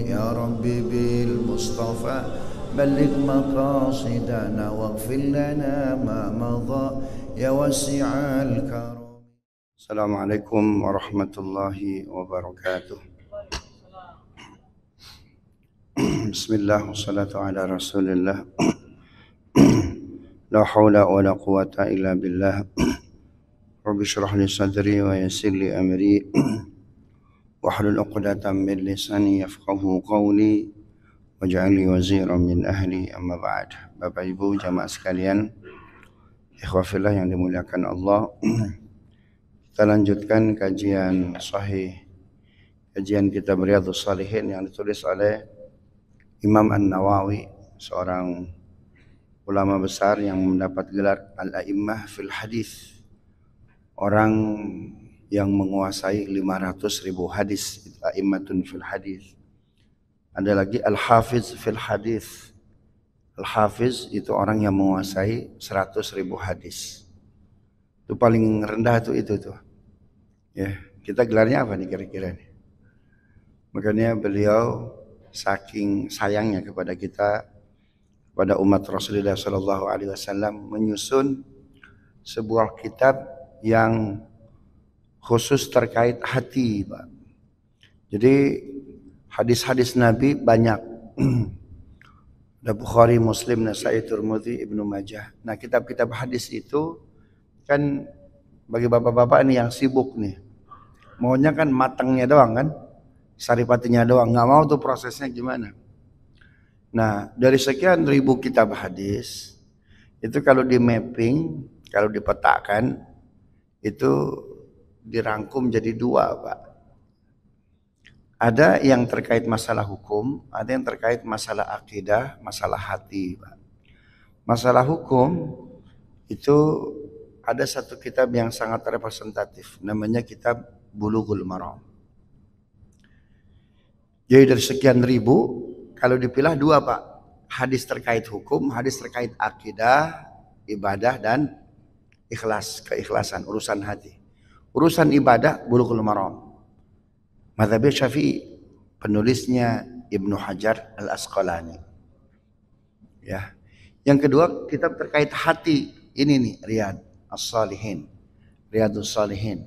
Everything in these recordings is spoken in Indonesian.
يا ربي بالمصطفى بلغ مقاصدنا واغفر لنا ما مضى يا واسع الكرم. السلام عليكم ورحمة الله وبركاته. بسم الله والصلاة على رسول الله. لا حول ولا قوة إلا بالله. رب اشرح لي صدري ويسر لي أمري wahlul 'uqdatam min lisani yafqahu qawli waj'al li waziran min ahli, amma ba'd. Bapak Ibu jamaah sekalian, ikhwah fillah yang dimuliakan Allah, kita lanjutkan kajian sahih, kajian kitab Riyadhus Shalihin yang ditulis oleh Imam An-Nawawi, seorang ulama besar yang mendapat gelar Al-A'immah fil Hadis, orang yang menguasai 500.000 hadis, a'immatun fil hadis. Ada lagi al-hafiz fil hadis. Al-hafiz itu orang yang menguasai 100.000 hadis. Itu paling rendah itu tuh. Ya, kita gelarnya apa nih kira-kira nih? Makanya beliau saking sayangnya kepada kita, kepada umat Rasulullah sallallahu alaihi wasallam, menyusun sebuah kitab yang khusus terkait hati, Pak. Jadi hadis-hadis Nabi banyak. Ada Bukhari, Muslim, Nasai, Tirmidzi, Ibnu Majah. Nah, kitab-kitab hadis itu kan bagi bapak-bapak ini yang sibuk nih, maunya kan matangnya doang kan, saripatinya doang, nggak mau tuh prosesnya gimana. Nah, dari sekian ribu kitab hadis itu kalau di mapping, kalau dipetakan itu dirangkum jadi dua, Pak. Ada yang terkait masalah hukum, ada yang terkait masalah akidah, masalah hati, Pak. Masalah hukum itu ada satu kitab yang sangat representatif, namanya kitab Bulughul Maram. Jadi dari sekian ribu, kalau dipilah dua, Pak. Hadis terkait hukum, hadis terkait akidah, ibadah, dan ikhlas, keikhlasan, urusan hati. Urusan ibadah Bulughul Maram, mazhab Syafi'i, penulisnya Ibnu Hajar Al-Asqalani. Ya. Yang kedua, kitab terkait hati, ini nih Riyadhus Shalihin,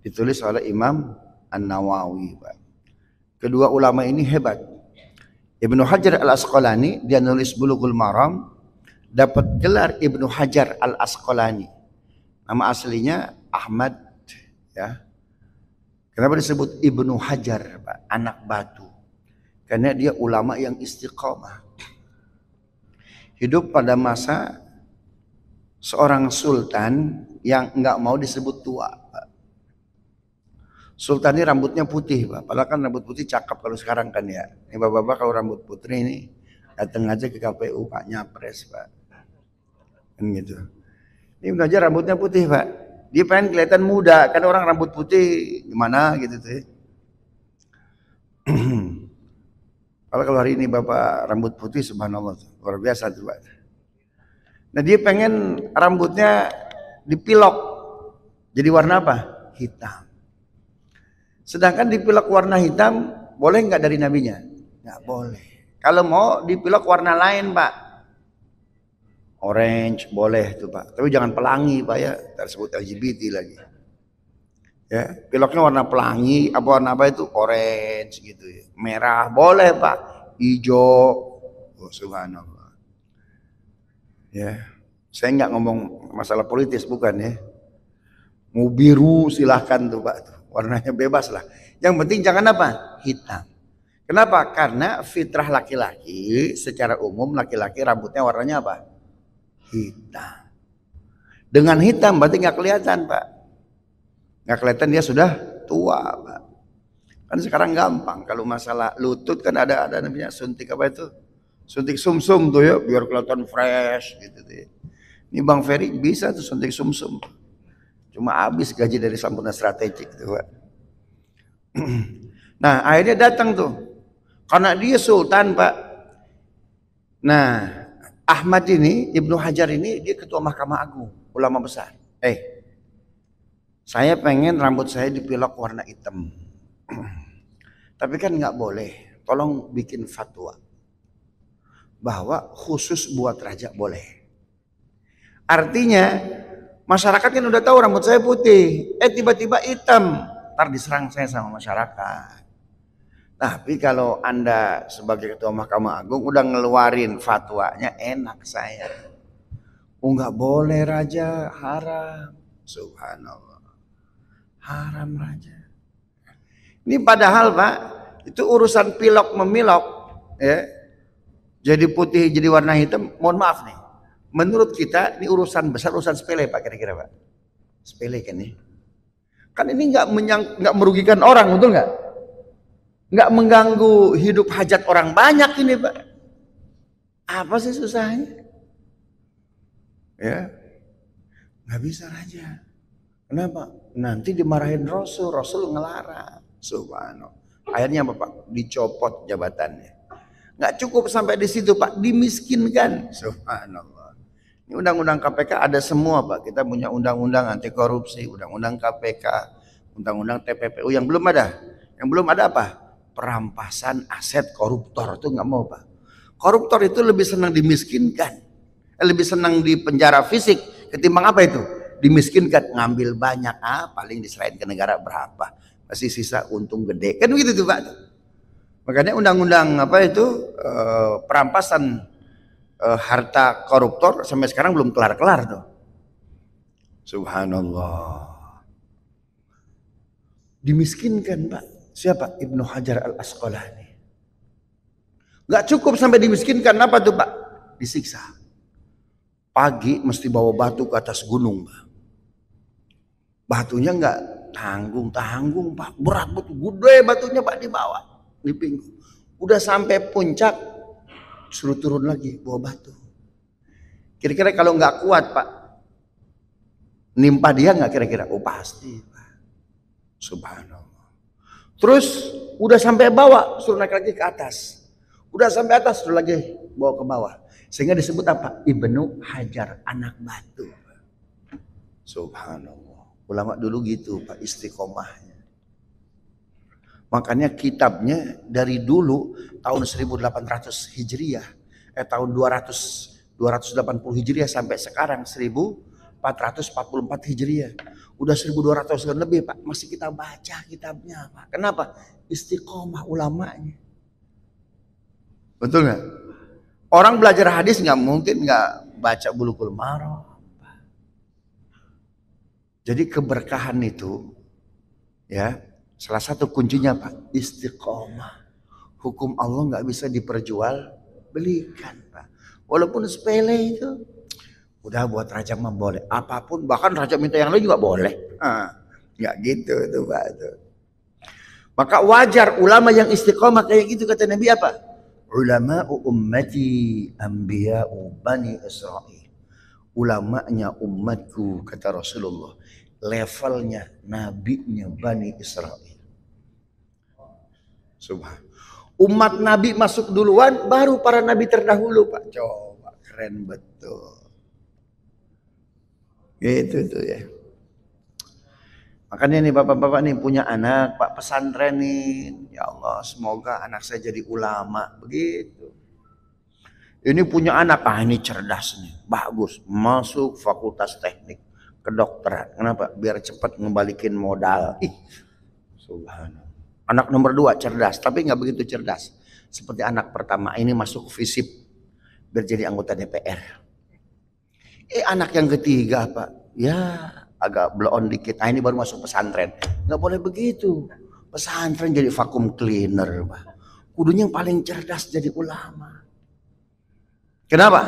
ditulis oleh Imam An-Nawawi, Pak. Kedua ulama ini hebat. Ibnu Hajar Al-Asqalani, dia nulis Bulughul Maram, dapat gelar Ibnu Hajar Al-Asqalani. Nama aslinya Ahmad, ya. Kenapa disebut Ibnu Hajar, Pak? Anak batu. Karena dia ulama yang istiqomah. Hidup pada masa seorang sultan yang enggak mau disebut tua, Pak. Sultan ini rambutnya putih, Pak. Padahal kan rambut putih cakep kalau sekarang kan ya. Ini bapak-bapak kalau rambut putih ini datang aja ke KPU, Pak, nyapres, Pak. Kan gitu. Ini Ibnu Hajar rambutnya putih, Pak. Dia pengen kelihatan muda, kan orang rambut putih gimana gitu tuh. Kalau hari ini bapak rambut putih, subhanallah, luar biasa tuh, Pak. Nah, dia pengen rambutnya dipilok jadi warna apa? Hitam. Sedangkan dipilok warna hitam boleh nggak dari nabinya? Nggak boleh. Kalau mau dipilok warna lain, Pak, orange boleh tuh, Pak, tapi jangan pelangi, Pak, ya, tersebut LGBT lagi. Ya, piloknya warna pelangi, apa warna apa itu, orange gitu ya. Merah boleh, Pak, hijau, oh, subhanallah. Ya, saya nggak ngomong masalah politis, bukan ya. Mau biru silahkan tuh, Pak, warnanya bebas lah. Yang penting jangan apa, hitam. Kenapa? Karena fitrah laki-laki secara umum, laki-laki rambutnya warnanya apa? Hitam. Dengan hitam berarti nggak kelihatan, Pak. Nggak kelihatan dia sudah tua, Pak. Kan sekarang gampang. Kalau masalah lutut kan ada namanya suntik apa itu? Suntik sumsum tuh ya, biar kelihatan fresh gitu tuh. Ini Bang Ferry bisa tuh suntik sumsum. Cuma habis gaji dari Sampurna Strategik tuh, Pak. Nah, akhirnya datang tuh. Karena dia sultan, Pak. Nah, Ahmad ini, Ibnu Hajar ini, dia ketua Mahkamah Agung, ulama besar. Saya pengen rambut saya dipilok warna hitam. Tapi kan nggak boleh. tolong bikin fatwa bahwa khusus buat raja boleh. Artinya masyarakat kan udah tahu rambut saya putih, tiba-tiba hitam, ntar diserang saya sama masyarakat. Tapi kalau Anda sebagai ketua Mahkamah Agung udah ngeluarin fatwanya, enak saya. Nggak boleh raja, haram. Subhanallah, haram raja. Ini padahal Pak, itu urusan pilok memilok, ya. Jadi putih, jadi warna hitam. Mohon maaf nih, menurut kita ini urusan besar, urusan sepele Pak, kira-kira Pak. Sepele kan nih. Kan ini nggak merugikan orang, betul nggak? Nggak mengganggu hidup hajat orang banyak ini Pak. Apa sih susahnya? Ya, nggak bisa raja. Kenapa? Nanti dimarahin Rasul ngelarang. Subhanallah. Akhirnya apa Pak? Dicopot jabatannya. Nggak cukup sampai di situ Pak, dimiskinkan. Subhanallah. Ini undang-undang KPK ada semua Pak. Kita punya undang-undang anti korupsi, undang-undang KPK, undang-undang TPPU. Yang belum ada apa? Perampasan aset koruptor. Itu nggak mau Pak. Koruptor itu lebih senang dimiskinkan, lebih senang di penjara fisik ketimbang apa itu? Dimiskinkan, ngambil banyak, paling diserahin ke negara berapa? Masih sisa untung gede. Kan begitu tuh Pak. Makanya undang-undang apa itu perampasan harta koruptor sampai sekarang belum kelar-kelar tuh. Subhanallah. Dimiskinkan Pak. Siapa? Ibnu Hajar Al-Asqalani. Gak cukup sampai dimiskinkan, apa tuh Pak? Disiksa. Pagi mesti bawa batu ke atas gunung Pak. Batunya nggak tanggung Pak. Berat betul, gede batunya Pak dibawa. Di pinggul. Udah sampai puncak, suruh turun lagi bawa batu. Kira-kira kalau nggak kuat Pak, nimpa dia nggak kira-kira? Oh pasti Pak. Subhanallah. Terus udah sampai bawah, suruh naik lagi ke atas. Udah sampai atas, suruh lagi bawa ke bawah. Sehingga disebut apa? Ibnu Hajar, anak batu. Subhanallah. Ulama dulu gitu Pak, istiqomahnya. Makanya kitabnya dari dulu tahun 1800 Hijriah, tahun 280 Hijriah sampai sekarang 1444 Hijriah. Udah 1200 tahun lebih Pak, masih kita baca kitabnya Pak. Kenapa? Istiqomah ulamanya. Betul nggak? Orang belajar hadis nggak mungkin nggak baca Bulughul Maram. Jadi keberkahan itu, ya, salah satu kuncinya Pak, istiqomah. Hukum Allah nggak bisa diperjualbelikan Pak. Walaupun sepele itu, udah buat raja mah boleh. Apapun, bahkan raja minta yang lain juga boleh. Nggak gitu itu Pak. Itu. Maka wajar ulama yang istiqomah kayak gitu, kata Nabi apa? Ulama'u ummati anbiya'u bani Israel. Ulamanya umatku, kata Rasulullah, levelnya nabinya Bani Israel. Subhan. Umat Nabi masuk duluan, baru para nabi terdahulu Pak. Coba, keren betul. Gitu tuh ya. Makanya nih bapak-bapak nih punya anak, Pak pesantren nih. Ya Allah, semoga anak saya jadi ulama. Begitu. Ini punya anak, ini cerdas nih, bagus, masuk fakultas teknik, kedokteran. Kenapa? Biar cepat ngembalikin modal. Subhanallah. Anak nomor 2 cerdas, tapi nggak begitu cerdas. Seperti anak pertama ini masuk FISIP, biar jadi anggota DPR. Anak yang ketiga Pak, ya agak blow on dikit. Ini baru masuk pesantren. Nggak boleh begitu. Pesantren jadi vacuum cleaner Pak. Kudunya yang paling cerdas jadi ulama. Kenapa?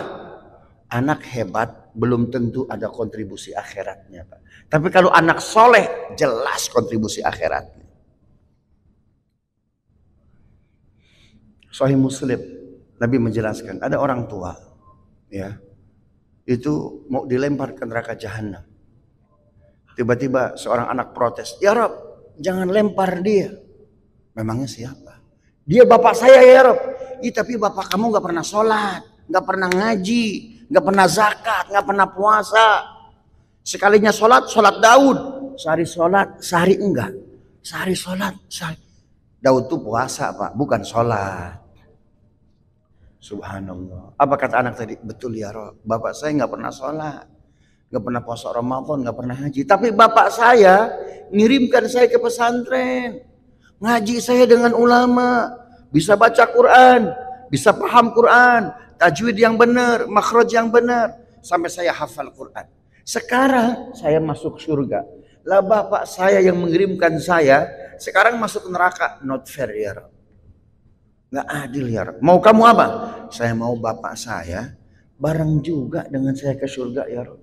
Anak hebat belum tentu ada kontribusi akhiratnya Pak. Tapi kalau anak soleh jelas kontribusi akhiratnya. Sahih Muslim, Nabi menjelaskan ada orang tua, ya, itu mau dilempar ke neraka jahanam. Tiba-tiba seorang anak protes, ya Rob, jangan lempar dia. Memangnya siapa? Dia bapak saya ya Rob. Tapi bapak kamu nggak pernah sholat, nggak pernah ngaji, nggak pernah zakat, nggak pernah puasa. Sekalinya sholat Daud, sehari sholat, sehari enggak. Sehari sholat, sehari. Daud tuh puasa Pak, bukan sholat. Subhanallah. Apa kata anak tadi? Betul ya Roh, bapak saya nggak pernah sholat, nggak pernah puasa Ramadan, nggak pernah haji. Tapi bapak saya ngirimkan saya ke pesantren, ngaji saya dengan ulama, bisa baca Quran, bisa paham Quran, tajwid yang benar, makhraj yang benar, sampai saya hafal Quran. Sekarang saya masuk surga. Lah bapak saya yang mengirimkan saya sekarang masuk neraka. Not fair ya Roh. Nggak adil ya Rob. Mau kamu apa? Saya mau bapak saya bareng juga dengan saya ke surga ya Rob.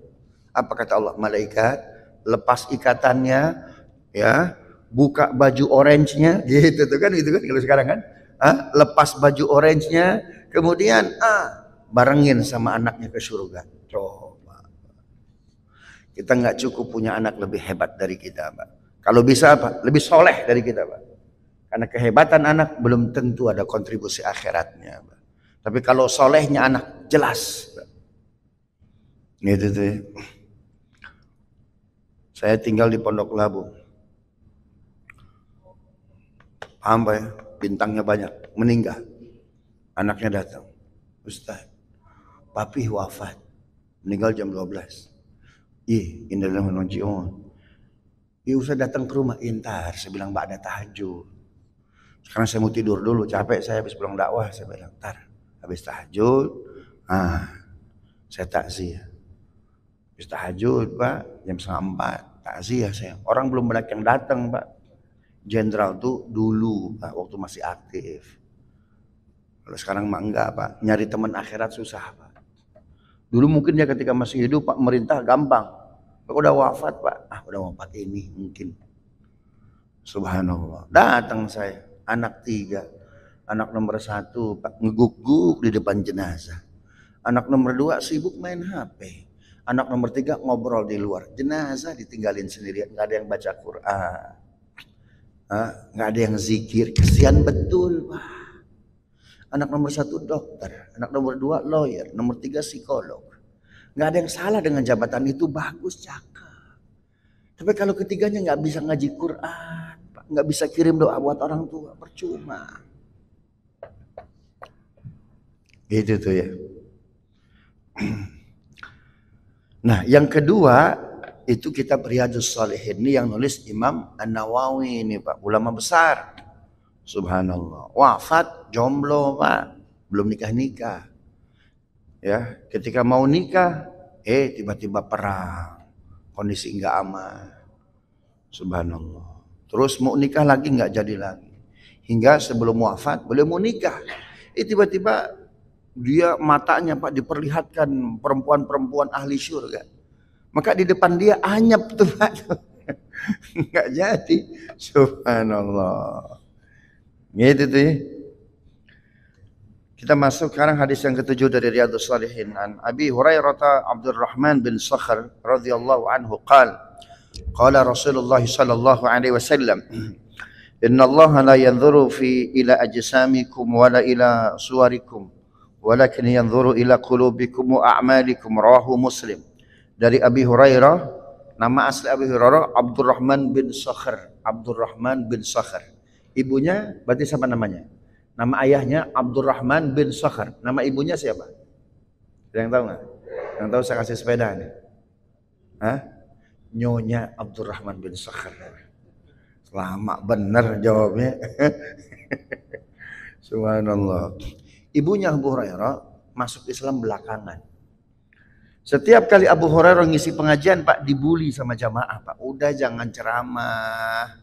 Apa kata Allah? Malaikat lepas ikatannya, ya, buka baju orange-nya, gitu tuh kan, itu kan kalau sekarang kan, lepas baju orange-nya, kemudian barengin sama anaknya ke surga. Coba, kita nggak cukup punya anak lebih hebat dari kita, Pak. Kalau bisa apa? Lebih soleh dari kita, Pak. Karena kehebatan anak belum tentu ada kontribusi akhiratnya. Tapi kalau solehnya anak jelas. Gitu tuh ya. Saya tinggal di Pondok Labu. Paham Pak ya? Bintangnya banyak. Meninggal. Anaknya datang. Ustaz, papi wafat. Meninggal jam 12. Innalillahi wa inna ilaihi raji'un. Usah datang ke rumah. Intar. Saya bilang mbak ada tahajud. Sekarang saya mau tidur dulu, capek saya habis pulang dakwah. Saya bilang, ntar habis tahajud, saya takziah. Habis tahajud Pak, jam 3:30, takziah saya. Orang belum banyak yang datang Pak. Jenderal tuh dulu Pak, waktu masih aktif. Kalau sekarang mah enggak Pak, nyari teman akhirat susah Pak. Dulu mungkin ya ketika masih hidup Pak, merintah gampang. Pak udah wafat Pak, udah wafat ini mungkin. Subhanallah, datang saya. Anak 3, anak nomor 1 Pak ngeguk-guk di depan jenazah, anak nomor 2 sibuk main HP, anak nomor 3 ngobrol di luar. Jenazah ditinggalin sendirian, nggak ada yang baca Quran, nggak ada yang zikir. Kesian betul Pak. Anak nomor 1 dokter, anak nomor 2 lawyer, nomor 3 psikolog. Nggak ada yang salah dengan jabatan itu, bagus, cakep. Tapi kalau ketiganya nggak bisa ngaji Quran, nggak bisa kirim doa buat orang tua, percuma. Gitu tuh ya. Nah yang kedua itu kitab Riyadhus Shalihin, ini yang nulis Imam An-Nawawi ini Pak, ulama besar. Subhanallah, wafat jomblo Pak, belum nikah-nikah. Ya, ketika mau nikah, tiba-tiba perang, kondisi nggak aman. Subhanallah. Terus mau nikah lagi nggak jadi lagi. Hingga sebelum wafat boleh mau nikah. Tiba-tiba dia matanya Pak diperlihatkan perempuan-perempuan ahli surga. Maka di depan dia anyap tuh Pak. Nggak jadi. Subhanallah. Gitu tuh ya. Kita masuk sekarang hadis yang ke-7 dari Riyadhus Shalihin. An Abi Hurairah Abdurrahman bin Sakhr radhiyallahu anhu qala qala Rasulullah sallallahu alaihi wasallam inna Allah la yanzuru ila ajsamikum wala ila suwarikum walakin yanzuru ila qulubikum wa a'malikum, rawahu Muslim. Dari Abi Hurairah, nama asli Abi Hurairah Abdurrahman bin Sakhr. Abdurrahman bin Sakhr. Ibunya berarti siapa namanya? Nama ayahnya Abdurrahman bin Sakhr. Nama ibunya siapa? Ada yang tahu nggak? Yang tahu saya kasih sepeda nih. Nyonya Abdurrahman bin Sakhr. Lama bener jawabnya. Subhanallah. Ibunya Abu Hurairah masuk Islam belakangan. Setiap kali Abu Hurairah ngisi pengajian Pak dibully sama jamaah Pak. Udah jangan ceramah.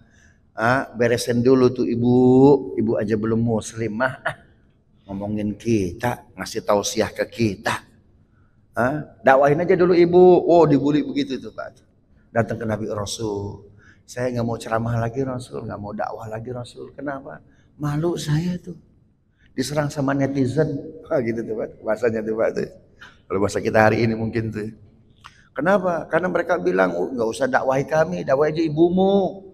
Beresin dulu tuh ibu aja belum muslim mah. Ngomongin kita, ngasih tausiah ke kita. Dakwahin aja dulu ibu. Oh dibully begitu tuh Pak. Datang ke Nabi Rasul, saya nggak mau ceramah lagi Rasul, nggak mau dakwah lagi Rasul. Kenapa? Malu saya tuh diserang sama netizen. Gitu tuh Pak, bahasanya tuh Pak tuh. Kalau bahasa kita hari ini mungkin tuh. Kenapa? Karena mereka bilang, nggak usah dakwahi kami, dakwahi aja ibumu.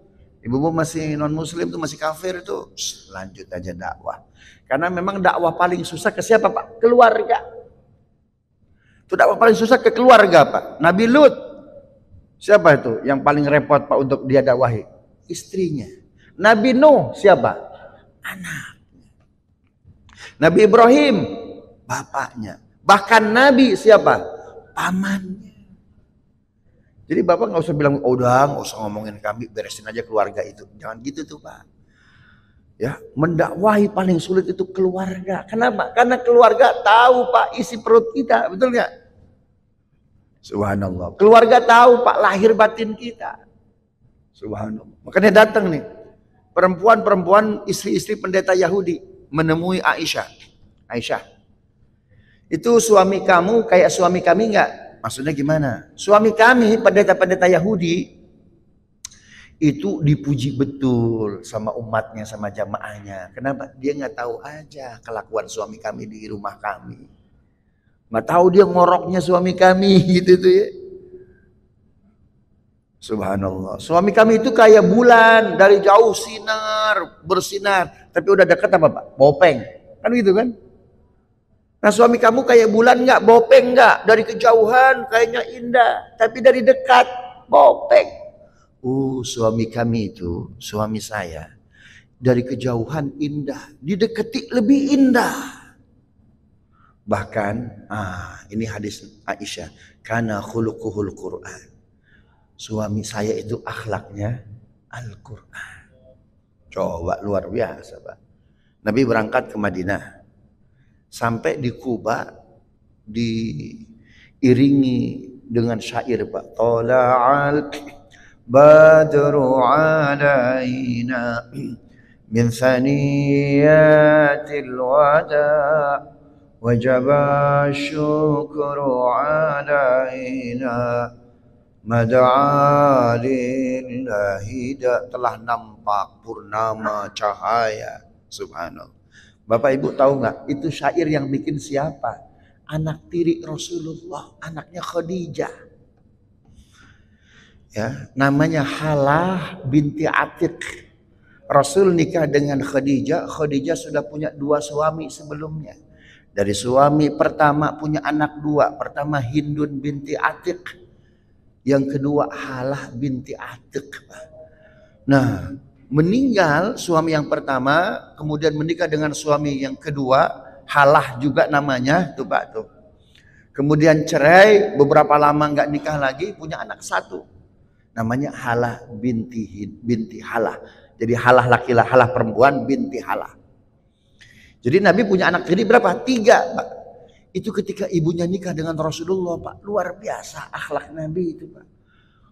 Ibumu masih non muslim tuh, masih kafir tuh. Lanjut aja dakwah. Karena memang dakwah paling susah ke siapa Pak? Keluarga. Itu dakwah paling susah ke keluarga Pak. Nabi Lut. Siapa itu yang paling repot Pak untuk dia dakwahi? Istrinya. Nabi Nuh siapa? anak. Nabi Ibrahim, bapaknya. Bahkan Nabi siapa? Pamannya. Jadi bapak nggak usah bilang, oh udah nggak usah ngomongin kami, beresin aja keluarga itu. Jangan gitu tuh pak. Ya, mendakwahi paling sulit itu keluarga. Kenapa? Karena keluarga tahu pak isi perut kita, betul nggak? Subhanallah. Keluarga tahu pak lahir batin kita. Subhanallah. Makanya datang nih perempuan-perempuan istri-istri pendeta Yahudi menemui Aisyah. Aisyah, itu suami kamu kayak suami kami nggak? Maksudnya gimana? Suami kami pendeta-pendeta Yahudi itu dipuji betul sama umatnya, sama jamaahnya. Kenapa? Dia nggak tahu aja kelakuan suami kami di rumah kami. Nggak tahu dia ngoroknya suami kami gitu tuh ya. Subhanallah. Suami kami itu kayak bulan, dari jauh sinar, bersinar. Tapi udah deket apa pak? Bopeng. Kan gitu kan? Nah suami kamu kayak bulan nggak? Bopeng nggak? Dari kejauhan kayaknya indah. Tapi dari dekat, bopeng. Suami kami itu, suami saya. Dari kejauhan indah. Didekati lebih indah. Bahkan, ini hadis Aisyah. Kana khuluquhul Qur'an. Suami saya itu akhlaknya Al-Quran. Coba luar biasa pak. Nabi berangkat ke Madinah. Sampai di Kuba diiringi dengan syair pak. Tala'al badru alaina min thaniyatil wada' wajaba syukru alaina Mad'a lillahi, telah nampak purnama cahaya. Subhanallah. Bapak Ibu tahu nggak? Itu syair yang bikin siapa? Anak tiri Rasulullah, anaknya Khadijah. Ya, namanya Halah binti Atiq. Rasul nikah dengan Khadijah. Khadijah sudah punya 2 suami sebelumnya. Dari suami pertama punya anak 2. Pertama Hindun binti Atiq. Yang kedua Halah binti Atiq. Nah, meninggal suami yang pertama, kemudian menikah dengan suami yang kedua, Halah juga namanya tuh Pak tuh. Kemudian cerai, beberapa lama nggak nikah lagi, punya anak 1. Namanya Halah binti Halah. Jadi Halah laki-laki, Halah perempuan, binti Halah. Jadi Nabi punya anak tiri berapa? 3 Pak. Itu ketika ibunya nikah dengan Rasulullah Pak. Luar biasa akhlak Nabi itu Pak.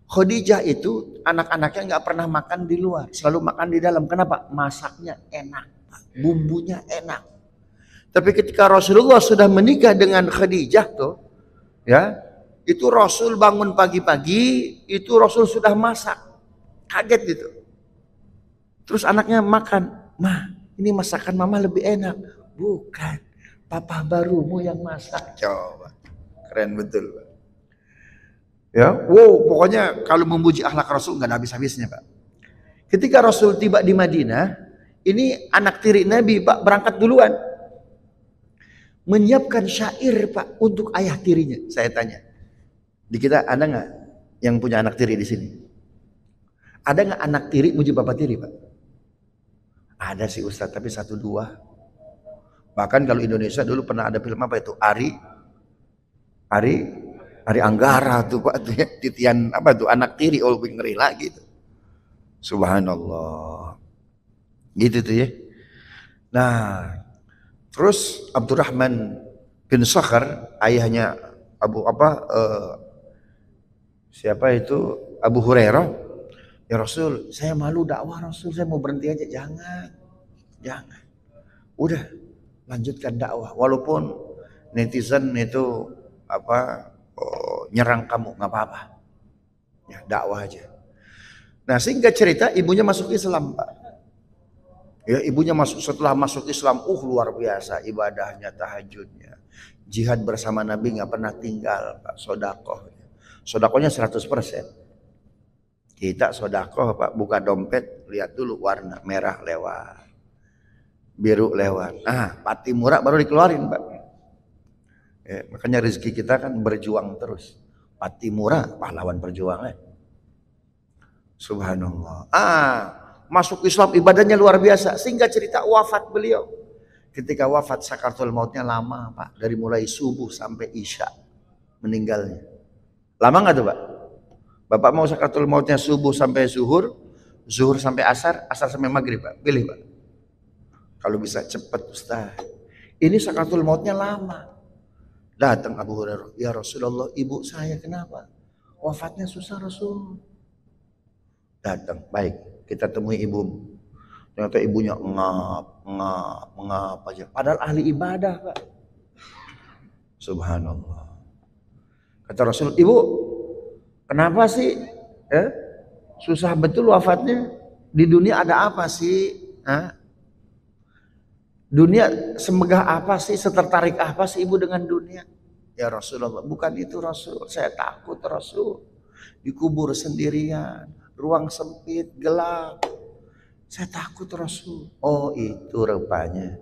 Khadijah itu anak-anaknya nggak pernah makan di luar, selalu makan di dalam. Kenapa? Masaknya enak, Pak. Bumbunya enak. Tapi ketika Rasulullah sudah menikah dengan Khadijah tuh, ya, itu Rasul bangun pagi-pagi, itu Rasul sudah masak. Kaget gitu. Terus anaknya makan, "Mah, ini masakan mama lebih enak." Bukan, papa barumu yang masak. Coba, keren betul Pak. Ya, pokoknya kalau memuji akhlak Rasul nggak ada habis-habisnya Pak. Ketika Rasul tiba di Madinah, ini anak tiri Nabi Pak berangkat duluan, menyiapkan syair Pak untuk ayah tirinya. Saya tanya, di kita ada nggak yang punya anak tiri di sini? Ada nggak anak tiri muji bapak tiri Pak? Ada sih Ustadz, tapi 1-2. Bahkan kalau Indonesia dulu pernah ada film apa itu? Ari Anggara tuh Pak tuh ya, titian apa tuh anak tiri, lebih ngeri lagi tuh. Subhanallah. Gitu tuh ya. Nah, terus Abdurrahman bin Sakhar, ayahnya siapa itu? Abu Hurairah. Ya Rasul, saya malu dakwah Rasul, saya mau berhenti aja. Jangan. Udah, lanjutkan dakwah. Walaupun netizen itu nyerang kamu, nggak apa-apa. Ya, dakwah aja. Nah, singkat cerita ibunya masuk Islam, Pak. Ya, ibunya setelah masuk Islam, luar biasa ibadahnya, tahajudnya. Jihad bersama Nabi nggak pernah tinggal, Pak. Sodakohnya 100%. Kita sodakoh, Pak, buka dompet, lihat dulu warna merah lewat, biru lewat. Pati murah baru dikeluarin, Pak. Ya, makanya rezeki kita kan berjuang terus. Pati murah pahlawan perjuangan. Subhanallah. masuk Islam ibadahnya luar biasa. Sehingga cerita wafat beliau. Ketika wafat sakaratul mautnya lama Pak. Dari mulai subuh sampai isya meninggalnya. Lama nggak tuh Pak? Bapak mau sakaratul mautnya subuh sampai zuhur, zuhur sampai asar, asar sampai maghrib Pak? Pilih Pak. Kalau bisa cepat Ustaz. Ini sakaratul mautnya lama. Datang Abu Hurairah, ya Rasulullah, ibu saya kenapa? Wafatnya susah Rasul. Datang, baik, kita temui ibu. Ternyata ibunya ngap aja. Padahal ahli ibadah Pak. Subhanallah. Kata Rasul, ibu, kenapa sih? Susah betul wafatnya. Di dunia ada apa sih? Dunia semegah apa sih, setertarik apa sih ibu dengan dunia? Ya Rasulullah, bukan itu Rasul, saya takut Rasul. Dikubur sendirian, ruang sempit, gelap. Saya takut Rasul. Oh itu rupanya.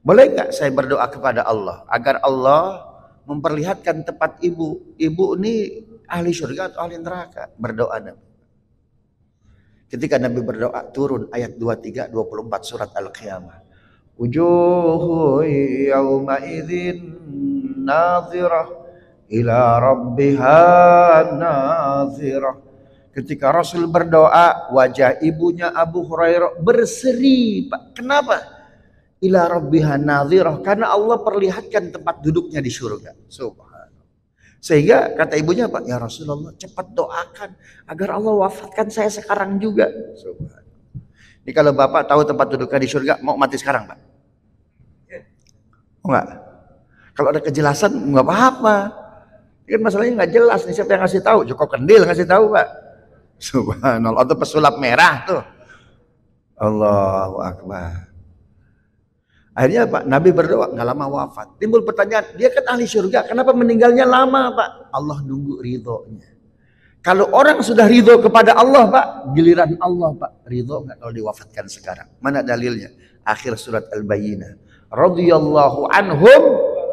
Boleh nggak saya berdoa kepada Allah agar Allah memperlihatkan tempat ibu. Ibu ini ahli surga atau ahli neraka? Berdoa Nabi. Ketika Nabi berdoa turun ayat 23, 24 surat Al-Qiyamah. Wujuhu yawma idzin nadhirah ila rabbiha nadhirah. Ketika Rasul berdoa, wajah ibunya Abu Hurairah berseri Pak. Kenapa? Ila rabbiha nadhirah, karena Allah perlihatkan tempat duduknya di surga. Subhanallah. Sehingga kata ibunya Pak, ya Rasulullah cepat doakan agar Allah wafatkan saya sekarang juga. Subhanallah. Ini kalau Bapak tahu tempat duduknya di surga, mau mati sekarang Pak? Enggak. Kalau ada kejelasan enggak apa-apa. Ini kan masalahnya enggak jelas nih, siapa yang ngasih tahu? Joko Kendil ngasih tahu Pak. Subhanallah, atau pesulap merah tuh. Allahu Akbar. Akhirnya Pak, Nabi berdoa, enggak lama wafat. Timbul pertanyaan, dia kan ahli surga, kenapa meninggalnya lama Pak? Allah nunggu ridhonya. Kalau orang sudah ridho kepada Allah Pak, giliran Allah Pak, ridho enggak kalau diwafatkan sekarang? Mana dalilnya? Akhir surat Al-Bayyinah. Radhiyallahu anhum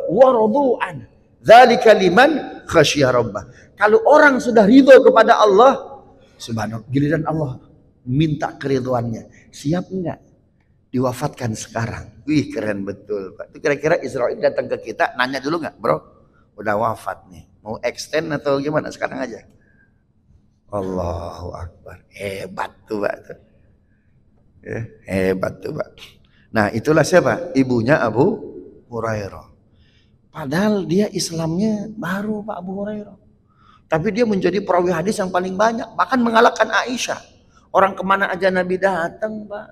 wa radu'an. Dzalika liman khasyia rabbah. Kalau orang sudah ridho kepada Allah, subhanallah, giliran Allah minta keridhoannya. Siap enggak diwafatkan sekarang? Wih, keren betul Pak. Itu kira-kira Israel datang ke kita nanya dulu enggak, bro? Udah wafat nih, mau extend atau gimana? Sekarang aja. Allahu Akbar. Hebat tuh Pak. Ya, hebat tuh Pak. Nah itulah siapa? Ibunya Abu Hurairah. Padahal dia Islamnya baru Pak Abu Hurairah. Tapi dia menjadi perawi hadis yang paling banyak. Bahkan mengalahkan Aisyah. Orang kemana aja Nabi datang Pak.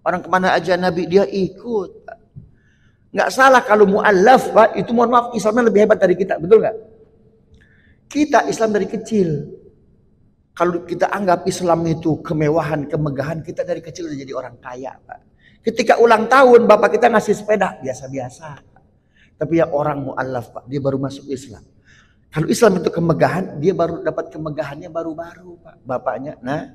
Orang kemana aja Nabi dia ikut Pak. Nggak salah kalau mu'allaf Pak. Itu mohon maaf Islamnya lebih hebat dari kita. Betul nggak? Kita Islam dari kecil. Kalau kita anggap Islam itu kemewahan, kemegahan. Kita dari kecil udah jadi orang kaya Pak. Ketika ulang tahun bapak kita ngasih sepeda biasa-biasa. Tapi ya orang mu'allaf Pak, dia baru masuk Islam. Kalau Islam itu kemegahan, dia baru dapat kemegahannya baru-baru Pak. Bapaknya, nah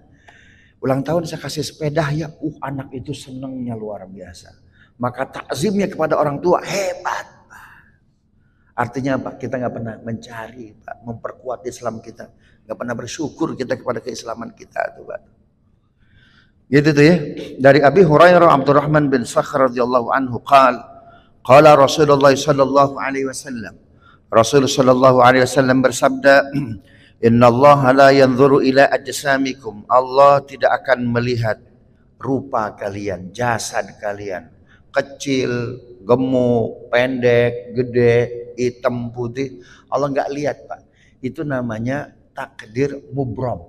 ulang tahun saya kasih sepeda ya, anak itu senangnya luar biasa. Maka takzimnya kepada orang tua hebat Pak. Artinya Pak, kita nggak pernah mencari Pak, memperkuat Islam kita. Nggak pernah bersyukur kita kepada keislaman kita tuh Pak. Gitu tuh ya. Dari Abi Hurairah Abdurrahman bin Sakhr radhiyallahu anhu qala Rasulullah sallallahu alaihi wasallam. Rasul sallallahu alaihi wasallam bersabda, "Innallaha la yanzuru ila ajsamikum." Allah tidak akan melihat rupa kalian, jasad kalian. Kecil, gemuk, pendek, gede, hitam, putih. Allah enggak lihat, Pak. Itu namanya takdir mubram.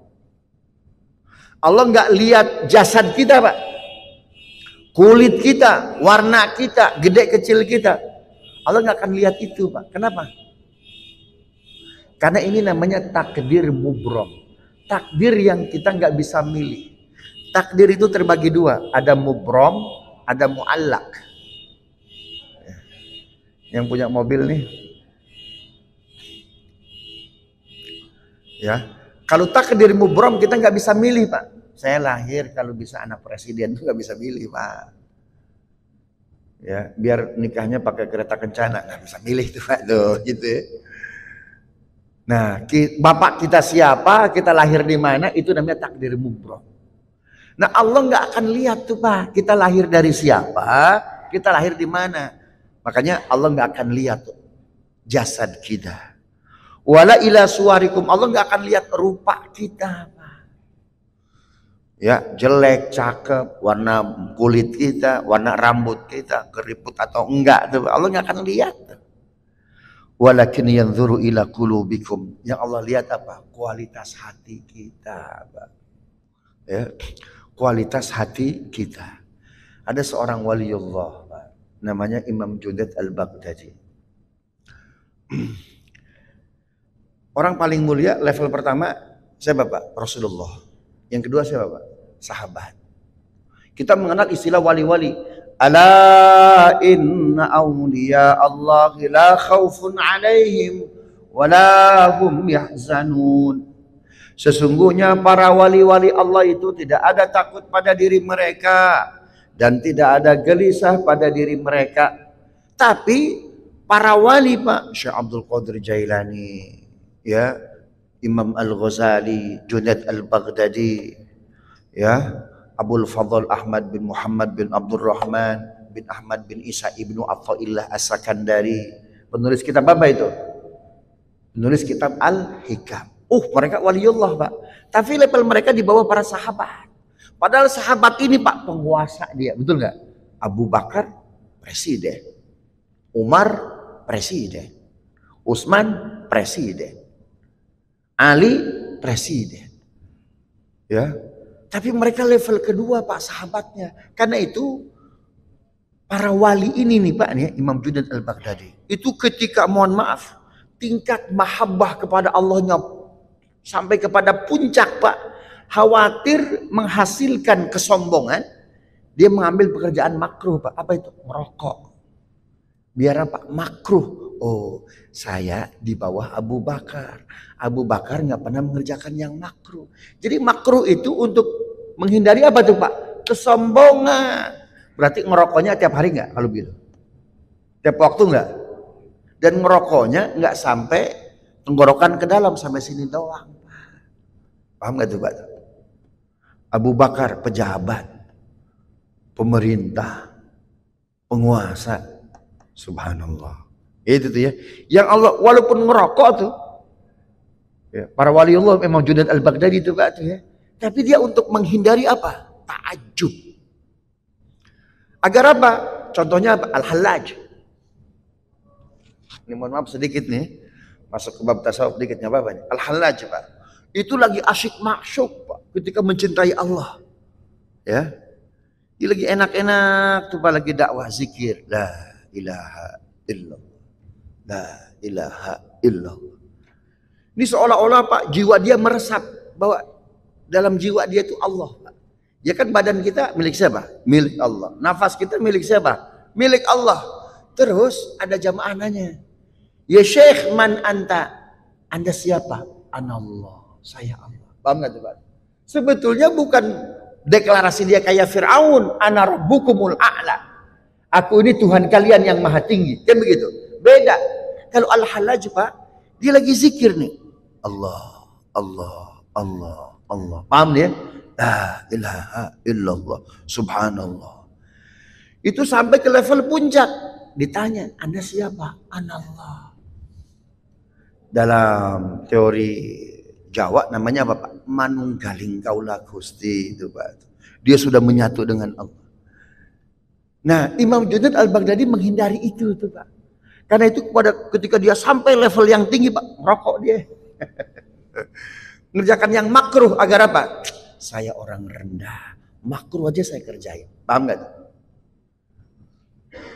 Allah nggak lihat jasad kita Pak, kulit kita, warna kita, gede kecil kita. Allah nggak akan lihat itu Pak. Kenapa? Karena ini namanya takdir mubram. Takdir yang kita nggak bisa milih. Takdir itu terbagi dua. Ada mubram, ada muallak. Yang punya mobil nih. Ya. Kalau takdir mubram kita nggak bisa milih Pak. Saya lahir kalau bisa anak presiden tuh nggak bisa milih Pak. Ya, biar nikahnya pakai kereta kencana nggak bisa milih tuh Pak tuh, gitu. Ya. Nah, bapak kita siapa, kita lahir di mana, itu namanya takdir mubram. Nah Allah nggak akan lihat tuh Pak, kita lahir dari siapa, kita lahir di mana. Makanya Allah nggak akan lihat tuh jasad kita. Wala ila suwarikum, Allah nggak akan lihat rupa kita Pak. Ya jelek, cakep, warna kulit kita, warna rambut kita, keriput atau enggak tuh Allah nggak akan lihat. Walakin yanzuru ila qulubikum, yang Allah lihat apa? Kualitas hati kita Pak. Ya. Kualitas hati kita. Ada seorang waliullah Pak, namanya Imam Junaid Al-Baghdadi. Orang paling mulia level pertama siapa Pak? Rasulullah. Yang kedua siapa Pak? Sahabat. Kita mengenal istilah wali-wali. Ala inna awliya Allah la khawfun alaihim wa la hum yahzanun. Sesungguhnya para wali-wali Allah itu tidak ada takut pada diri mereka dan tidak ada gelisah pada diri mereka. Tapi para wali Pak, Syekh Abdul Qadir Jailani, ya, Imam Al-Ghazali, Junaid Al-Baghdadi, ya, Abul Fadl Ahmad bin Muhammad bin Abdul Rahman bin Ahmad bin Isa ibnu Athaillah As-Sakandari, penulis kitab apa itu? Penulis kitab Al-Hikam. Mereka waliullah Pak. Tapi level mereka di bawah para sahabat. Padahal sahabat ini Pak penguasa dia, betul nggak? Abu Bakar presiden, Umar presiden, Utsman presiden, Ali presiden. Ya. Tapi mereka level kedua Pak sahabatnya. Karena itu para wali ini nih Pak nih Imam Junaid Al-Baghdadi. Itu ketika mohon maaf tingkat mahabbah kepada Allahnya sampai kepada puncak Pak, khawatir menghasilkan kesombongan, dia mengambil pekerjaan makruh Pak. Apa itu? Merokok. Biar apa? Makruh. Oh, saya di bawah Abu Bakar. Abu Bakar nggak pernah mengerjakan yang makruh. Jadi makruh itu untuk menghindari apa tuh Pak? Kesombongan. Berarti ngerokoknya tiap hari nggak kalau begitu? Tiap waktu nggak? Dan ngerokoknya nggak sampai tenggorokan ke dalam, sampai sini doang. Paham gak tuh Pak? Abu Bakar pejabat, pemerintah, penguasa, subhanallah. Itu tuh ya. Yang Allah walaupun ngerokok tuh, ya, para waliullah memang Junaid Al-Baghdadi itu Pak tuh ya. Tapi dia untuk menghindari apa? Ta'ajub. Agar apa? Contohnya apa? Al-Hallaj. Ini mohon maaf sedikit nih. Masuk ke bab tasawuf dikitnya apa nih? Al-Hallaj Pak. Itu lagi asyik masyuk Pak, ketika mencintai Allah. Ya. Dia lagi enak-enak tuh Pak, lagi dakwah zikir. La ilaha illallah. La ilaha illallah. Ini seolah-olah Pak, jiwa dia meresap bahwa dalam jiwa dia itu Allah Pak. Ya kan badan kita milik siapa? Milik Allah. Nafas kita milik siapa? Milik Allah. Terus ada jamaah nanya, ya Syekh man anta? Anda siapa? Anallah. Saya Allah. Paham gak tuh Pak? Sebetulnya bukan deklarasi dia kayak Fir'aun. Ana rabbukumul a'la. Aku ini Tuhan kalian yang maha tinggi. Kan begitu. Beda. Kalau Al-Hallaj Pak, dia lagi zikir nih. Allah, Allah, Allah, Allah. Paham dia? La ilaha illallah. Subhanallah. Itu sampai ke level puncak. Ditanya, Anda siapa? Anallah. Dalam teori Jawa namanya apa Pak? Manunggaling kaula Gusti itu Pak. Dia sudah menyatu dengan Allah. Nah, Imam Junaid Al-Baghdadi menghindari itu tuh Pak. Karena itu ketika dia sampai level yang tinggi Pak, merokok dia. Ngerjakan yang makruh agar apa? Saya orang rendah, makruh aja saya kerjain. Paham gak?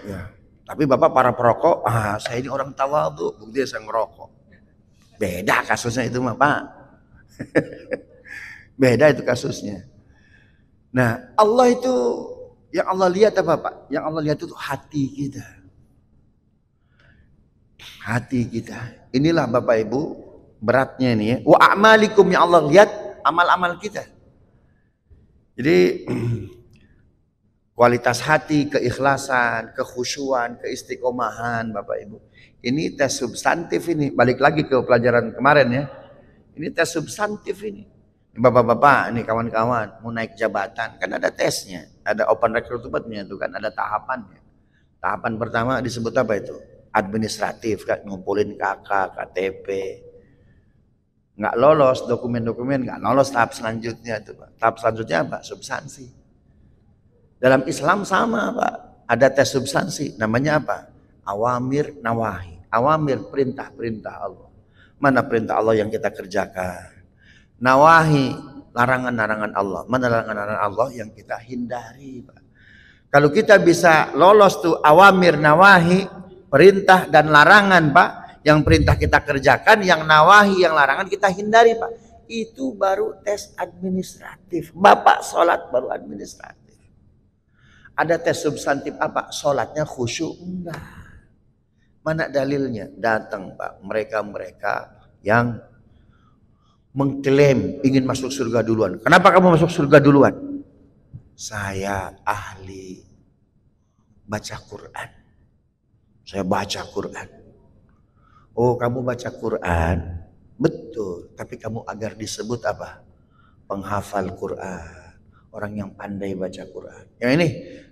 Ya. Tapi Bapak para perokok, saya ini orang tawadhu, bukti saya ngerokok. Beda kasusnya itu mah Pak. Beda itu kasusnya. Nah, Allah itu yang Allah lihat apa Pak? Yang Allah lihat itu hati kita. Hati kita. Inilah Bapak Ibu beratnya ini ya. Wa a'malikum, yang Allah lihat amal-amal kita. Jadi kualitas hati, keikhlasan, kekhusyuan, keistiqomahan Bapak Ibu. Ini tes substantif ini. Balik lagi ke pelajaran kemarin ya. Ini tes substantif ini. Bapak-bapak, nih kawan-kawan mau naik jabatan kan ada tesnya, ada open recruitment-nya itu kan, ada tahapannya. Tahapan pertama disebut apa itu? Administratif kan, ngumpulin KK, KTP. Nggak lolos dokumen-dokumen, nggak lolos tahap selanjutnya itu Pak. Tahap selanjutnya apa? Substansi. Dalam Islam sama Pak, ada tes substansi, namanya apa? Awamir nawahi. Awamir perintah-perintah Allah. Mana perintah Allah yang kita kerjakan? Nawahi larangan-larangan Allah. Mana larangan-larangan Allah yang kita hindari Pak. Kalau kita bisa lolos tuh awamir nawahi, perintah dan larangan Pak, yang perintah kita kerjakan, yang nawahi, yang larangan kita hindari Pak. Itu baru tes administratif. Bapak sholat baru administratif. Ada tes substantif apa? Sholatnya khusyuk? Enggak. Mana dalilnya? Datang Pak, mereka-mereka yang mengklaim ingin masuk surga duluan. Kenapa kamu masuk surga duluan? Saya ahli baca Quran. Saya baca Quran. Oh, kamu baca Quran? Betul, tapi kamu agar disebut apa? Penghafal Quran. Orang yang pandai baca Quran. Yang ini,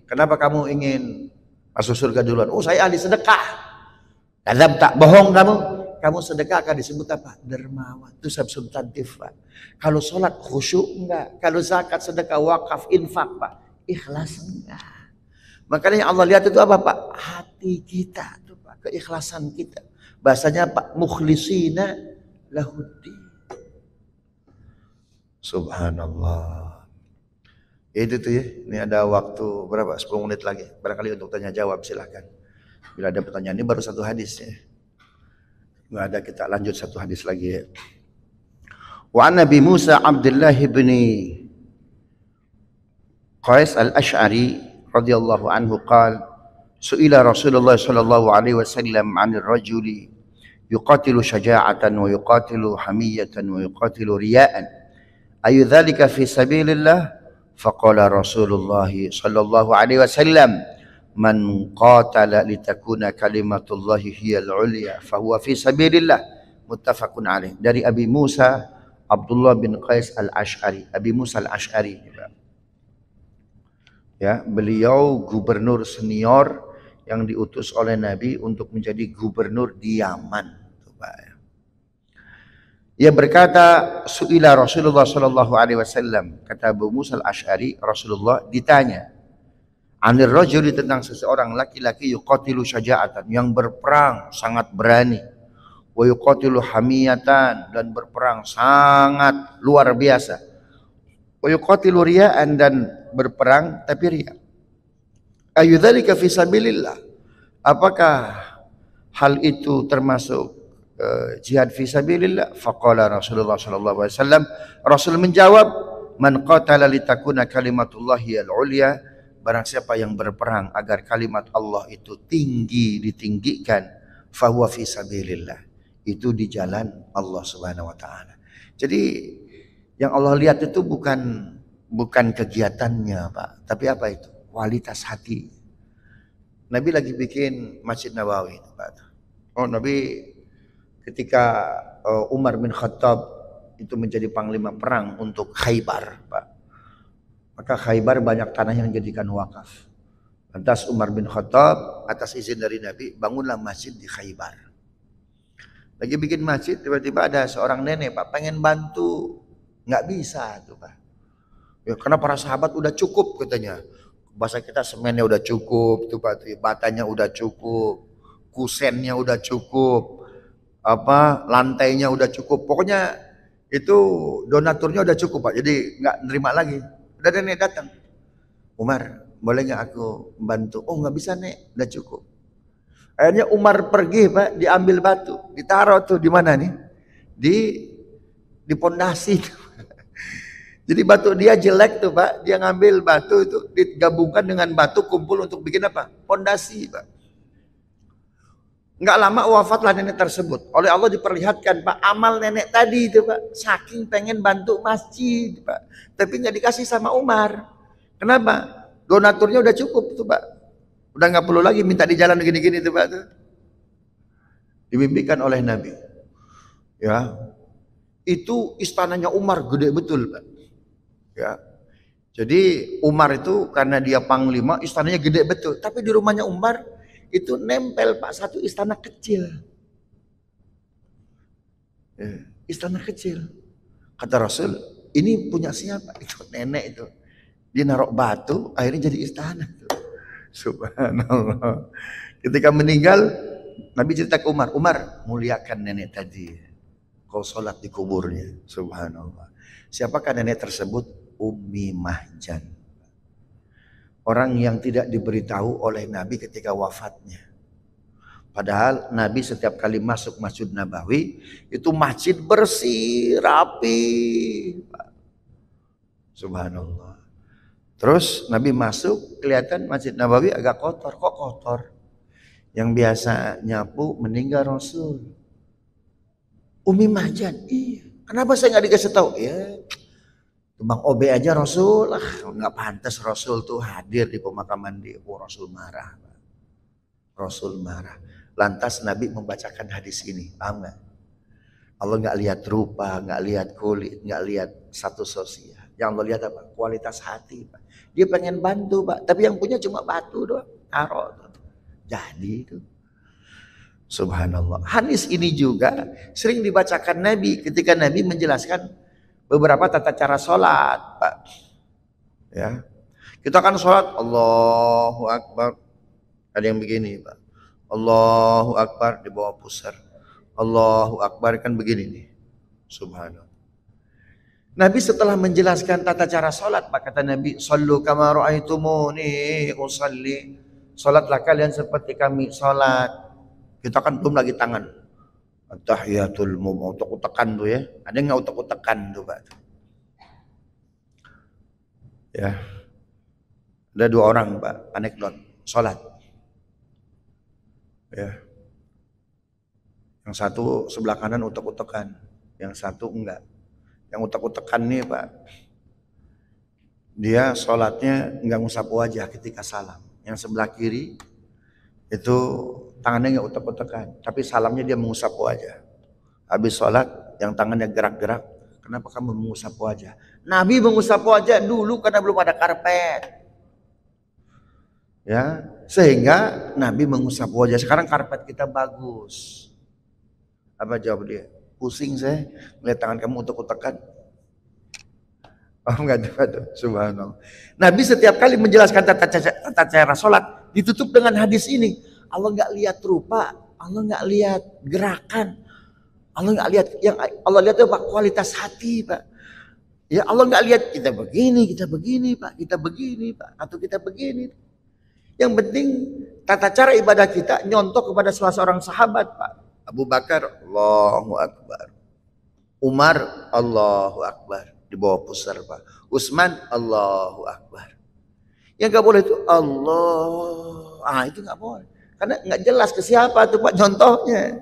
kenapa kamu ingin masuk surga duluan? Oh, saya ahli sedekah. Kadzab tak bohong kamu. Kamu sedekah akan disebut apa? Dermawan. Itu substantif Pak. Kalau sholat khusyuk enggak. Kalau zakat, sedekah, wakaf, infak Pak. Ikhlas enggak. Makanya Allah lihat itu apa Pak? Hati kita itu Pak. Keikhlasan kita. Bahasanya Pak, mukhlisina lahuddin. Subhanallah. Itu tuh ya. Ini ada waktu berapa? 10 menit lagi. Barangkali untuk tanya jawab silahkan. Bila ada pertanyaan, ini baru satu hadis ya. Nggak ada, kita lanjut satu hadis lagi ya. Wa an Nabi Musa Abdullah bin Qais al-Ash'ari radhiyallahu anhu qala su'ila Rasulullah sallallahu alaihi wasallam 'anil rajuli yuqatilu syaja'atan wa yuqatilu hamiyatan wa yuqatilu riya'an ayu dzalika fi sabilillah faqala Rasulullah sallallahu alaihi wasallam man qatala litakuna kalimatullahi hiyal ulya fahuwa fi sabilillah muttafaqun alaih. Dari Abi Musa Abdullah bin Qais al-Ash'ari. Abi Musa al-Ash'ari ya, beliau gubernur senior yang diutus oleh Nabi untuk menjadi gubernur di Yaman. Ia berkata, su'ila Rasulullah sallallahu alaihi wasallam, kata Abu Musa al-Ash'ari, Rasulullah ditanya anir rajuli, tentang seseorang laki-laki yuqatilu syaja'atan, yang berperang sangat berani, wa yuqatilu hamiyatan, dan berperang sangat luar biasa, wa yuqatilu riya'an, dan berperang tapi riya. Ayyudzalika fi sabilillah, apakah hal itu termasuk jihad fi sabilillah? Faqala Rasulullah sallallahu alaihi wasallam, Rasul menjawab, man qatala litakuna kalimatullahi al-ulya, barang siapa yang berperang agar kalimat Allah itu tinggi, ditinggikan, fahuwa fi sabilillah, itu di jalan Allah Subhanahu wa taala. Jadi yang Allah lihat itu bukan kegiatannya Pak, tapi apa itu? Kualitas hati. Nabi lagi bikin Masjid Nabawi Pak. Oh, Nabi ketika Umar bin Khattab itu menjadi panglima perang untuk Khaybar Pak. Maka Khaybar banyak tanah yang dijadikan wakaf. Lantas Umar bin Khattab atas izin dari Nabi bangunlah masjid di Khaybar. Lagi bikin masjid, tiba-tiba ada seorang nenek Pak pengen bantu, nggak bisa tuh Pak. Ya karena para sahabat udah cukup katanya. Bahasa kita semennya udah cukup tuh Pak, batanya udah cukup, kusennya udah cukup, lantainya udah cukup. Pokoknya itu donaturnya udah cukup Pak. Jadi nggak nerima lagi. Udah nenek datang, Umar boleh nggak aku bantu? Oh nggak bisa nek, udah cukup. Akhirnya Umar pergi Pak, diambil batu, ditaruh tuh di mana nih? Di pondasi. Jadi batu dia jelek tuh Pak, dia ngambil batu itu digabungkan dengan batu kumpul untuk bikin apa? Pondasi Pak. Nggak lama wafatlah nenek tersebut. Oleh Allah diperlihatkan Pak, amal nenek tadi itu Pak, saking pengen bantu masjid Pak, tapi nggak dikasih sama Umar. Kenapa? Donaturnya udah cukup tuh Pak, udah nggak perlu lagi minta di jalan gini-gini tuh Pak tuh. Dimimpikan oleh Nabi. Ya, Itu istananya Umar gede betul, Pak. Ya. Jadi Umar itu karena dia panglima, istananya gede betul. Tapi di rumahnya Umar itu nempel Pak satu istana kecil. Ya, istana kecil. Kata Rasul, ini punya siapa? Itu nenek itu. Dia naruh batu, akhirnya jadi istana. Subhanallah. Ketika meninggal, Nabi cerita ke Umar, Umar muliakan nenek tadi. Kau sholat di kuburnya. Subhanallah. Siapakah nenek tersebut? Ummi Mahjan. Orang yang tidak diberitahu oleh Nabi ketika wafatnya. Padahal Nabi setiap kali masuk Masjid Nabawi, itu masjid bersih, rapi. Subhanallah. Terus Nabi masuk, kelihatan Masjid Nabawi agak kotor. Kok kotor? Yang biasa nyapu meninggal Rasul. Ummi Mahjan, iya. Kenapa saya nggak dikasih tahu? Ya, Bang Obe aja Rasul, nggak pantas Rasul tuh hadir di pemakaman dia. Oh, Rasul marah. Rasul marah. Lantas Nabi membacakan hadis ini, paham nggak? Allah nggak lihat rupa, nggak lihat kulit, nggak lihat status sosial. Yang Allah lihat apa? Kualitas hati, Pak. Dia pengen bantu, Pak. Tapi yang punya cuma batu doang, taruh. Jadi itu. Subhanallah. Hadis ini juga sering dibacakan Nabi ketika Nabi menjelaskan beberapa tata cara sholat, Pak. Ya, kita kan sholat Allahu Akbar. Ada yang begini, Pak. Allahu Akbar di bawah pusar. Allahu Akbar kan begini nih. Subhanallah. Nabi setelah menjelaskan tata cara sholat, Pak, kata Nabi, "Shallu kama ra'aitumuni usalli." Sholatlah kalian seperti kami sholat. Kita kan belum lagi tangan. At-tahiyatul mau utak-utakan tuh ya. Ada yang nggak utak-utakan tuh, Pak? Ya. Ada dua orang, Pak, anekdot sholat. Ya. Yang satu sebelah kanan utak-utakan, yang satu enggak. Yang utak-utakan nih, Pak, dia sholatnya enggak ngusap wajah ketika salam. Yang sebelah kiri itu tangannya enggak utak-utakan, tapi salamnya dia mengusap wajah. Habis sholat yang tangannya gerak-gerak, kenapa kamu mengusap wajah? Nabi mengusap wajah dulu karena belum ada karpet. Ya, sehingga Nabi mengusap wajah. Sekarang karpet kita bagus. Apa jawab dia? Pusing saya melihat tangan kamu utak-utakan. Oh, enggak ada. Subhanallah. Nabi setiap kali menjelaskan tata cara sholat ditutup dengan hadis ini. Allah nggak lihat rupa, Allah nggak lihat gerakan, Allah nggak lihat, yang Allah lihat itu Pak, kualitas hati, Pak. Ya, Allah nggak lihat kita begini Pak, kita begini Pak, atau kita begini. Yang penting tata cara ibadah kita nyontok kepada salah seorang sahabat, Pak. Abu Bakar, Allahu Akbar. Umar, Allahu Akbar. Di bawah pusar, Pak. Utsman, Allahu Akbar. Yang nggak boleh itu Allah. Itu nggak boleh. Karena nggak jelas ke siapa tuh, Pak, contohnya.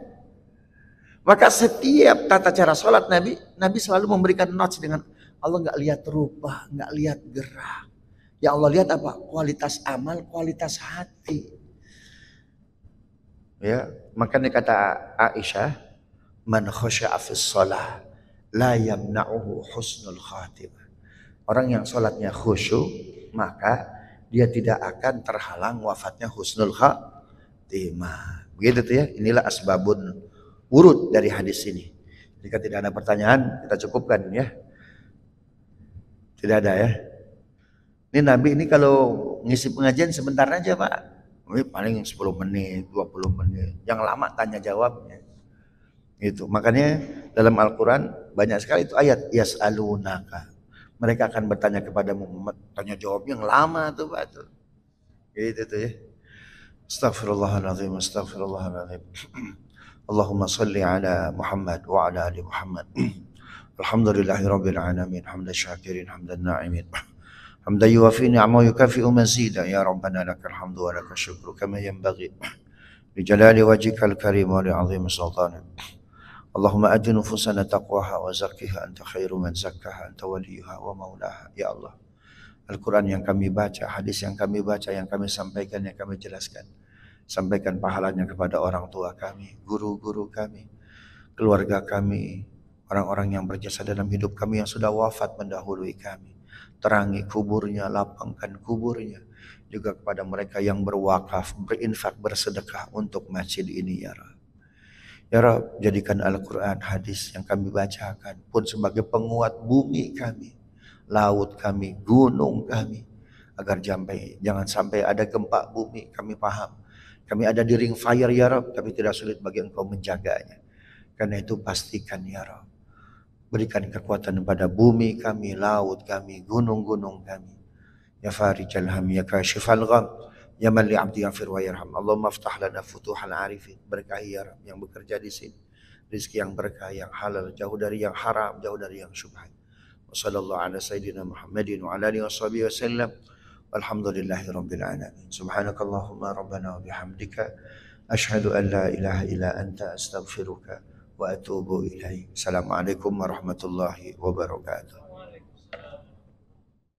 Maka setiap tata cara sholat Nabi selalu memberikan notes dengan Allah nggak lihat rupa, nggak lihat gerak. Yang Allah lihat apa? Kualitas amal, kualitas hati. Ya, makanya kata Aisyah, man khasya'a fis shalah la yamna'uhu husnul khatimah. Orang yang sholatnya khusyuk, maka dia tidak akan terhalang wafatnya husnul khatimah. Begitu tuh ya. Inilah asbabun urut dari hadis ini. Jika tidak ada pertanyaan, kita cukupkan ya. Tidak ada ya. Ini Nabi ini kalau ngisi pengajian sebentar aja, Pak. Ini paling 10 menit, 20 menit. Yang lama tanya jawabnya. Itu. Makanya dalam Al-Quran banyak sekali itu ayat yas'alunaka. Mereka akan bertanya kepada Muhammad, tanya jawabnya yang lama tuh, Pak. Tuh. Gitu tuh ya. Astaghfirullahaladzim, astaghfirullahaladzim. Allahumma salli ala Muhammad wa ala ali Muhammad. Alhamdulillahi rabbil alamin. Hamdan syakirin, hamdan na'imin. Hamdan yuwafi ni'amahu yukafi'u mazida. Ya Rabbana lakal hamdu wa lakal syukru kama yanbaghi li jalali wajhikal karim wa li 'azimi sultanik. Allahumma ati nufusana taqwaha wa zakkiha anta khairu man zakkaha anta waliyuha wa maulaha. Ya Allah, Al-Quran yang kami baca, hadis yang kami baca, yang kami sampaikan, yang kami jelaskan, sampaikan pahalanya kepada orang tua kami, guru-guru kami, keluarga kami, orang-orang yang berjasa dalam hidup kami yang sudah wafat mendahului kami. Terangi kuburnya, lapangkan kuburnya. Juga kepada mereka yang berwakaf, berinfak, bersedekah untuk masjid ini ya Rabb. Ya Rabb, jadikan Al-Quran, hadis yang kami bacakan pun sebagai penguat bumi kami, laut kami, gunung kami. Agar jangan sampai ada gempa bumi, kami paham. Kami ada di ring fire ya Rabb, tapi tidak sulit bagi Engkau menjaganya. Karena itu pastikan ya Rabb, berikan kekuatan pada bumi kami, laut kami, gunung-gunung kami. Ya Farijal Ham, ya Kashifal Gham, ya Man li Abdi Yafir wa Yarham. Allahumma aftah lana futuhal arifin. Berkahi ya Rabb yang bekerja di sini. Rizki yang berkah, yang halal, jauh dari yang haram, jauh dari yang syubhat. Wa sallallahu ala sayyidina Muhammadin wa ala alihi wa sahbihi wa sallam. Walhamdulillahi rabbil alamin. Subhanakallahumma rabbana wa bihamdika asyhadu an la ilaha illa anta astaghfiruka wa atubu ilaik. Assalamualaikum warahmatullahi wabarakatuh.